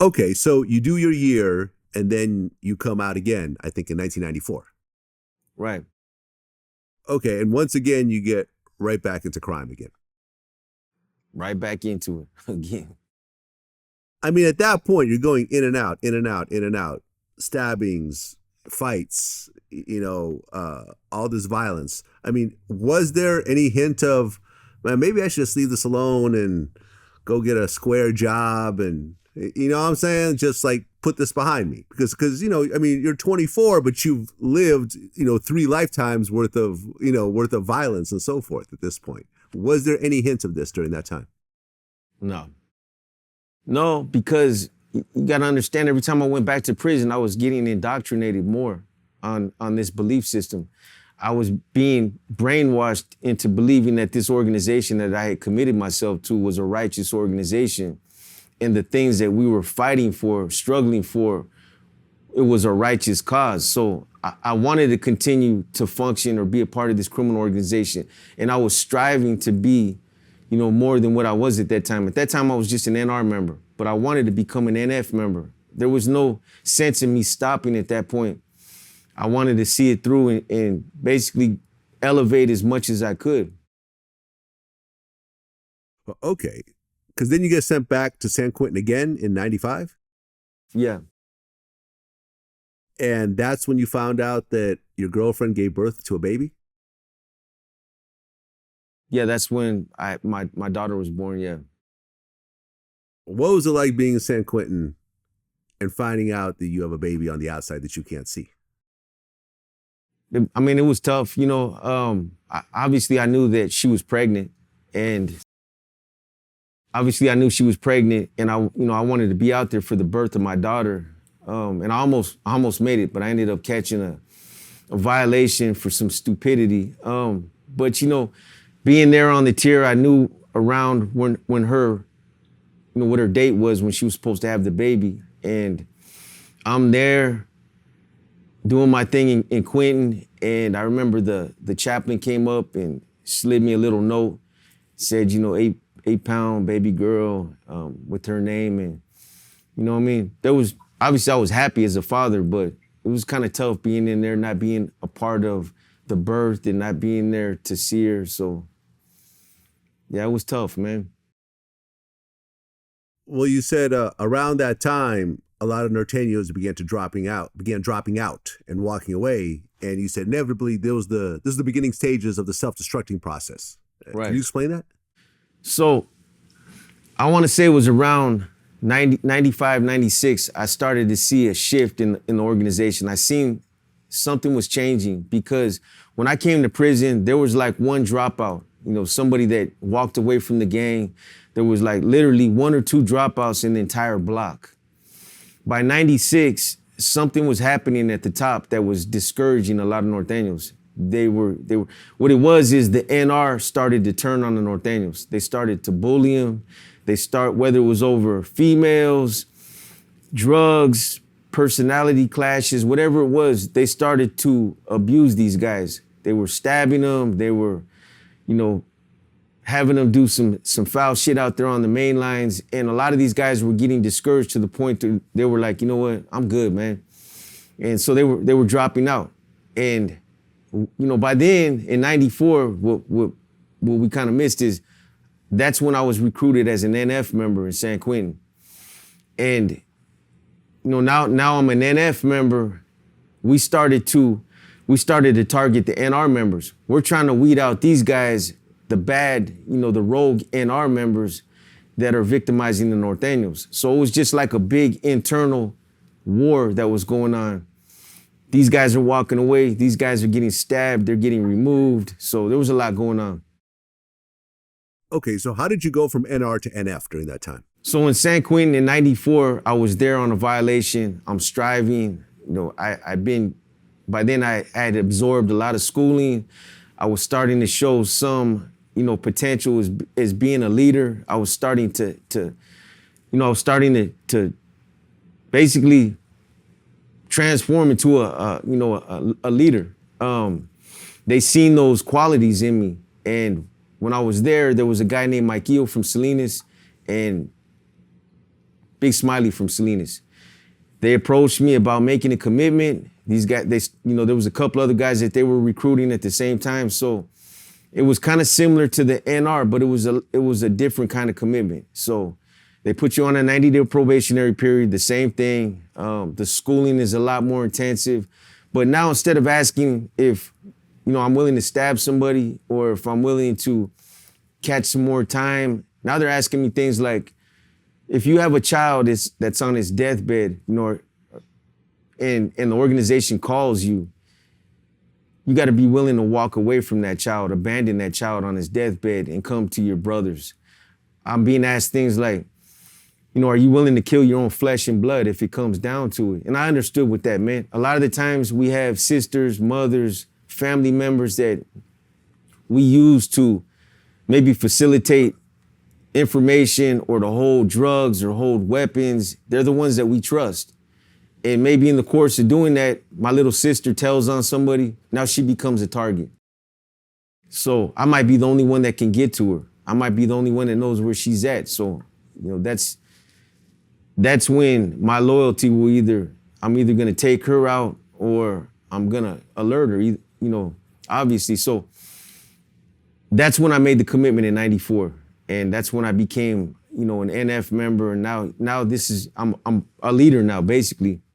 Okay, so you do your year and then you come out again, I think in 1994. Right. Okay, and once again, you get right back into crime again. Right back into it again. I mean, at that point, you're going in and out, in and out, in and out, stabbings, fights, all this violence. I mean, was there any hint of, man, maybe I should just leave this alone and go get a square job and, you know what I'm saying? Just like put this behind me because, I mean, you're 24, but you've lived, 3 lifetimes worth of violence and so forth at this point. Was there any hint of this during that time? No, because you got to understand, every time I went back to prison, I was getting indoctrinated more on this belief system. I was being brainwashed into believing that this organization that I had committed myself to was a righteous organization, and the things that we were fighting for, struggling for, it was a righteous cause. So I wanted to continue to function or be a part of this criminal organization, and I was striving to be more than what I was at that time. At that time, I was just an NR member, but I wanted to become an NF member. There was no sense in me stopping at that point. I wanted to see it through and basically elevate as much as I could. Okay, because then you get sent back to San Quentin again in 95? Yeah. And that's when you found out that your girlfriend gave birth to a baby? Yeah, that's when my daughter was born, yeah. What was it like being in San Quentin and finding out that you have a baby on the outside that you can't see? I mean, it was tough, obviously I knew that she was pregnant, and I wanted to be out there for the birth of my daughter. And I almost made it, but I ended up catching a violation for some stupidity. But being there on the tier, I knew around when her, what her date was when she was supposed to have the baby. And I'm there doing my thing in Quentin. And I remember the chaplain came up and slid me a little note, said, 8-pound baby girl with her name. And you know what I mean? Obviously I was happy as a father, but it was kind of tough being in there, not being a part of the birth and not being there to see her. So yeah, it was tough, man. Well, you said around that time, a lot of Norteños began dropping out and walking away. And you said inevitably this is the beginning stages of the self-destructing process. Right. Can you explain that? So I want to say it was around 95, 96, I started to see a shift in the organization. I seen something was changing because when I came to prison, there was like one dropout, somebody that walked away from the gang. There was like literally 1 or 2 dropouts in the entire block. By 96, something was happening at the top that was discouraging a lot of Norteños. What it was is the NR started to turn on the Norteños. They started to bully them. Whether it was over females, drugs, personality clashes, whatever it was, they started to abuse these guys. They were stabbing them. They were, having them do some foul shit out there on the main lines. And a lot of these guys were getting discouraged to the point that they were like, you know what, I'm good, man. And so they were dropping out. And, by then in 94, what we kind of missed is that's when I was recruited as an NF member in San Quentin. And, now I'm an NF member. We started to target the NR members. We're trying to weed out these guys, the bad, the rogue NR members that are victimizing the Norteños. So it was just like a big internal war that was going on. These guys are walking away. These guys are getting stabbed. They're getting removed. So there was a lot going on. Okay, so how did you go from NR to NF during that time? So in San Quentin in 94, I was there on a violation. I'm striving. By then I had absorbed a lot of schooling. I was starting to show some, potential as being a leader. I was starting to basically transform into a leader. They seen those qualities in me. And when I was there was a guy named Mikeo from Salinas, and big smiley from Salinas. They approached me about making a commitment. These guys, there was a couple other guys that they were recruiting at the same time. So it was kind of similar to the NR, but it was a different kind of commitment. So they put you on a 90-day probationary period, the same thing. The schooling is a lot more intensive. But now instead of asking if, I'm willing to stab somebody or if I'm willing to catch some more time, now they're asking me things like, if you have a child that's on his deathbed, and the organization calls you, you got to be willing to walk away from that child, abandon that child on his deathbed and come to your brothers. I'm being asked things like, are you willing to kill your own flesh and blood if it comes down to it? And I understood what that meant. A lot of the times we have sisters, mothers, family members that we use to maybe facilitate information or to hold drugs or hold weapons. They're the ones that we trust. And maybe in the course of doing that, my little sister tells on somebody, now she becomes a target. So I might be the only one that can get to her. I might be the only one that knows where she's at. So, that's when my loyalty will I'm either gonna take her out or I'm gonna alert her, obviously. So that's when I made the commitment in '94. And that's when I became, an NF member. And now I'm a leader now, basically.